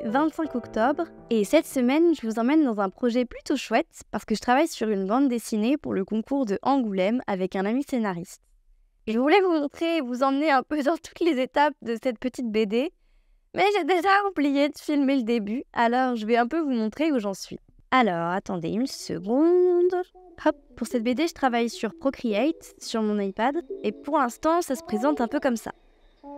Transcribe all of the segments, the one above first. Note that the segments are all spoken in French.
25 octobre et cette semaine, je vous emmène dans un projet plutôt chouette parce que je travaille sur une bande dessinée pour le concours de Angoulême avec un ami scénariste. Je voulais vous montrer et vous emmener un peu dans toutes les étapes de cette petite BD, mais j'ai déjà oublié de filmer le début, alors je vais un peu vous montrer où j'en suis. Alors, attendez une seconde. Hop, pour cette BD, je travaille sur Procreate, sur mon iPad, et pour l'instant, ça se présente un peu comme ça.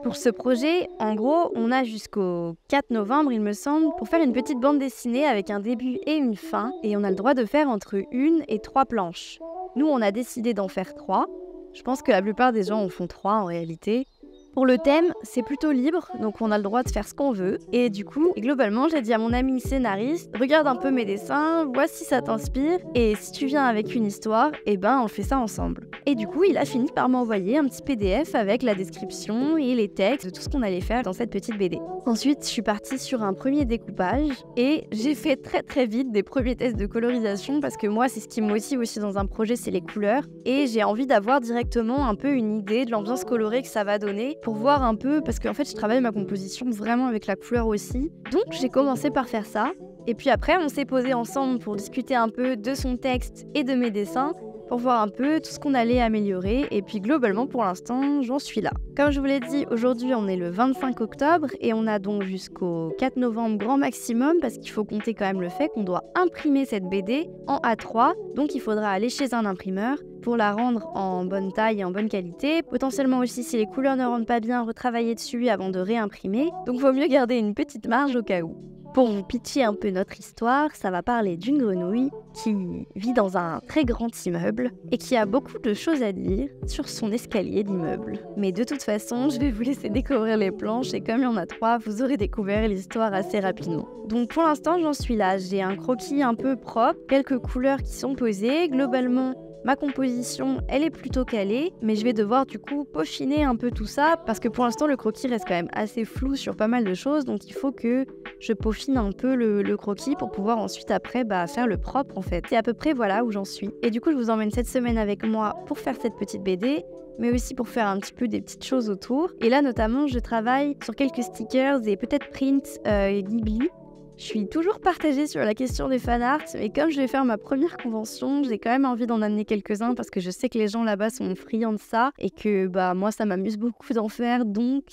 Pour ce projet, en gros, on a jusqu'au 4 novembre, il me semble, pour faire une petite bande dessinée avec un début et une fin, et on a le droit de faire entre 1 et 3 planches. Nous, on a décidé d'en faire 3. Je pense que la plupart des gens en font 3 en réalité. Pour le thème, c'est plutôt libre, donc on a le droit de faire ce qu'on veut. Et du coup, globalement, j'ai dit à mon ami scénariste, regarde un peu mes dessins, vois si ça t'inspire, et si tu viens avec une histoire, eh ben on fait ça ensemble. Et du coup, il a fini par m'envoyer un petit PDF avec la description et les textes de tout ce qu'on allait faire dans cette petite BD. Ensuite, je suis partie sur un premier découpage, et j'ai fait très vite des premiers tests de colorisation, parce que moi, c'est ce qui me motive aussi dans un projet, c'est les couleurs, et j'ai envie d'avoir directement un peu une idée de l'ambiance colorée que ça va donner, pour voir un peu, parce qu'en fait je travaille ma composition vraiment avec la couleur aussi. Donc j'ai commencé par faire ça, et puis après on s'est posé ensemble pour discuter un peu de son texte et de mes dessins, pour voir un peu tout ce qu'on allait améliorer, et puis globalement pour l'instant j'en suis là. Comme je vous l'ai dit, aujourd'hui on est le 25 octobre, et on a donc jusqu'au 4 novembre grand maximum, parce qu'il faut compter quand même le fait qu'on doit imprimer cette BD en A3, donc il faudra aller chez un imprimeur pour la rendre en bonne taille et en bonne qualité. Potentiellement aussi, si les couleurs ne rendent pas bien, retravailler dessus avant de réimprimer. Donc vaut mieux garder une petite marge au cas où. Pour vous pitcher un peu notre histoire, ça va parler d'une grenouille qui vit dans un très grand immeuble et qui a beaucoup de choses à dire sur son escalier d'immeuble. Mais de toute façon, je vais vous laisser découvrir les planches, et comme il y en a 3, vous aurez découvert l'histoire assez rapidement. Donc pour l'instant, j'en suis là. J'ai un croquis un peu propre, quelques couleurs qui sont posées. Globalement, ma composition, elle est plutôt calée, mais je vais devoir du coup peaufiner un peu tout ça, parce que pour l'instant le croquis reste quand même assez flou sur pas mal de choses, donc il faut que je peaufine un peu le croquis pour pouvoir ensuite après faire le propre en fait. C'est à peu près voilà où j'en suis. Et du coup je vous emmène cette semaine avec moi pour faire cette petite BD, mais aussi pour faire un petit peu des petites choses autour. Et là notamment je travaille sur quelques stickers et peut-être prints Ghibli. Je suis toujours partagée sur la question des fanarts, mais comme je vais faire ma première convention, j'ai quand même envie d'en amener quelques-uns parce que je sais que les gens là-bas sont friands de ça et que moi ça m'amuse beaucoup d'en faire, donc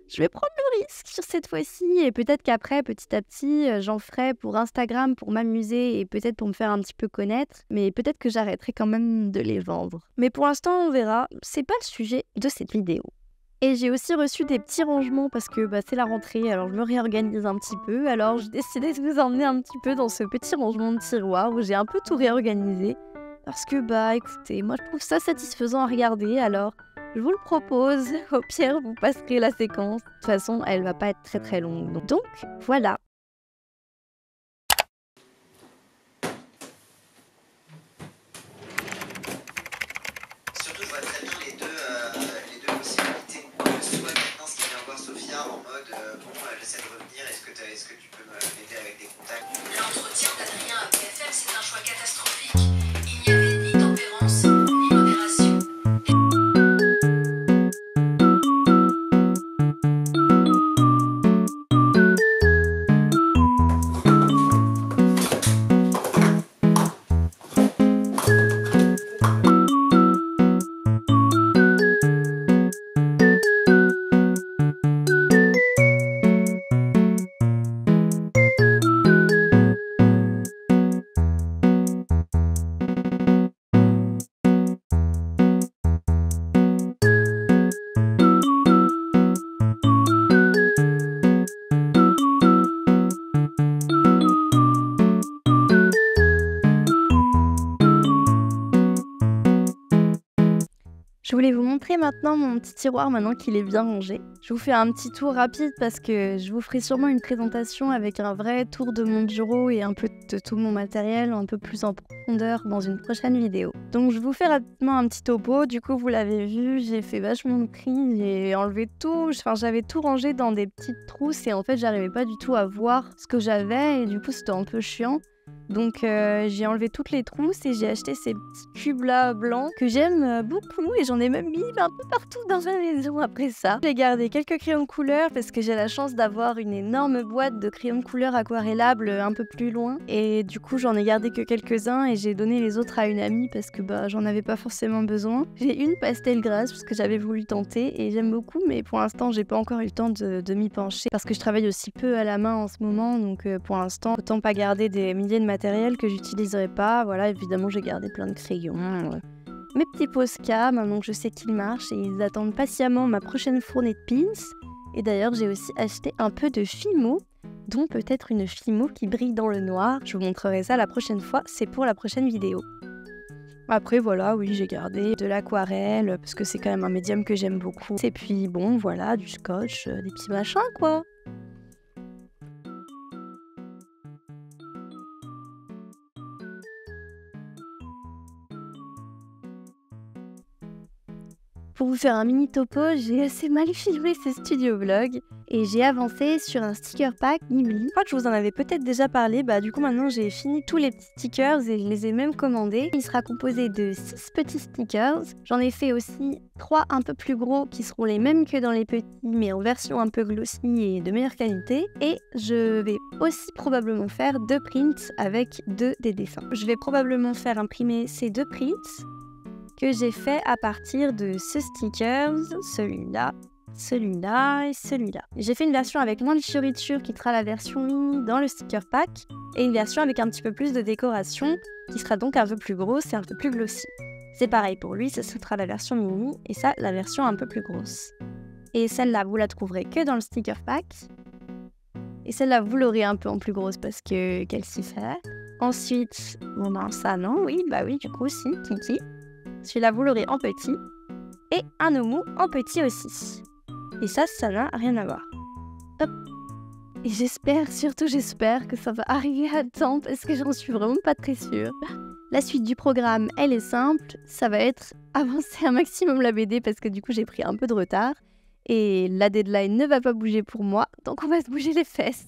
je vais prendre le risque sur cette fois-ci, et peut-être qu'après, petit à petit, j'en ferai pour Instagram pour m'amuser et peut-être pour me faire un petit peu connaître, mais peut-être que j'arrêterai quand même de les vendre. Mais pour l'instant, on verra, c'est pas le sujet de cette vidéo. Et j'ai aussi reçu des petits rangements parce que c'est la rentrée, alors je me réorganise un petit peu. Alors j'ai décidé de vous emmener un petit peu dans ce petit rangement de tiroir où j'ai un peu tout réorganisé. Parce que écoutez, moi je trouve ça satisfaisant à regarder, alors je vous le propose. Au pire, vous passerez la séquence. De toute façon, elle va pas être très longue. Donc voilà. Surtout, je vois très bien les deux possibilités. Soit maintenant, ce qui vient voir Sophia en mode j'essaie de revenir, est-ce que tu peux m'aider avec des contacts? L'entretien d'Adrien à BFM, c'est un choix catastrophique. Il n'y avait ni tempérance, ni modération. Je voulais vous montrer maintenant mon petit tiroir maintenant qu'il est bien rangé. Je vous fais un petit tour rapide parce que je vous ferai sûrement une présentation avec un vrai tour de mon bureau et un peu de tout mon matériel un peu plus en profondeur dans une prochaine vidéo. Donc je vous fais rapidement un petit topo. Du coup vous l'avez vu, j'ai fait vachement de tri, j'ai enlevé tout, j'avais tout rangé dans des petites trousses et en fait j'arrivais pas du tout à voir ce que j'avais et du coup c'était un peu chiant. Donc j'ai enlevé toutes les trousses et j'ai acheté ces petits cubes là blancs que j'aime beaucoup et j'en ai même mis un peu partout dans ma maison après ça. J'ai gardé quelques crayons de couleur parce que j'ai la chance d'avoir une énorme boîte de crayons de couleur aquarellables un peu plus loin et du coup j'en ai gardé que quelques-uns et j'ai donné les autres à une amie parce que j'en avais pas forcément besoin. J'ai une pastel grasse parce que j'avais voulu tenter et j'aime beaucoup mais pour l'instant j'ai pas encore eu le temps de m'y pencher parce que je travaille aussi peu à la main en ce moment donc pour l'instant autant pas garder des milliers de matériel que j'utiliserai pas. Voilà, évidemment j'ai gardé plein de crayons. Mes petits Posca, maintenant que je sais qu'ils marchent et ils attendent patiemment ma prochaine fournée de pins. Et d'ailleurs j'ai aussi acheté un peu de Fimo, dont peut-être une Fimo qui brille dans le noir. Je vous montrerai ça la prochaine fois, c'est pour la prochaine vidéo. Après voilà, oui j'ai gardé de l'aquarelle parce que c'est quand même un médium que j'aime beaucoup. Et puis bon voilà, du scotch, des petits machins quoi. Pour vous faire un mini topo, j'ai assez mal filmé ce studio vlog et j'ai avancé sur un sticker pack Ghibli. Je crois que je vous en avais peut-être déjà parlé, du coup maintenant j'ai fini tous les petits stickers et je les ai même commandés. Il sera composé de 6 petits stickers. J'en ai fait aussi 3 un peu plus gros qui seront les mêmes que dans les petits mais en version un peu glossy et de meilleure qualité. Et je vais aussi probablement faire 2 prints avec des dessins. Je vais probablement faire imprimer ces 2 prints que j'ai fait à partir de ce stickers, celui-là, celui-là et celui-là. J'ai fait une version avec moins de fioritures qui sera la version mini dans le sticker pack et une version avec un petit peu plus de décoration qui sera donc un peu plus grosse et un peu plus glossy. C'est pareil pour lui, ce sera la version mini et ça la version un peu plus grosse. Et celle-là vous la trouverez que dans le sticker pack. Et celle-là vous l'aurez un peu en plus grosse parce que qu'elle s'y fait. Ensuite, ça non, oui, du coup si, Kiki. Celui-là, vous l'aurez en petit. Et un Omu en petit aussi. Et ça n'a rien à voir. Hop. Et surtout j'espère que ça va arriver à temps parce que j'en suis vraiment pas très sûre. La suite du programme, elle est simple. Ça va être avancer un maximum la BD parce que du coup j'ai pris un peu de retard. Et la deadline ne va pas bouger pour moi, donc on va se bouger les fesses.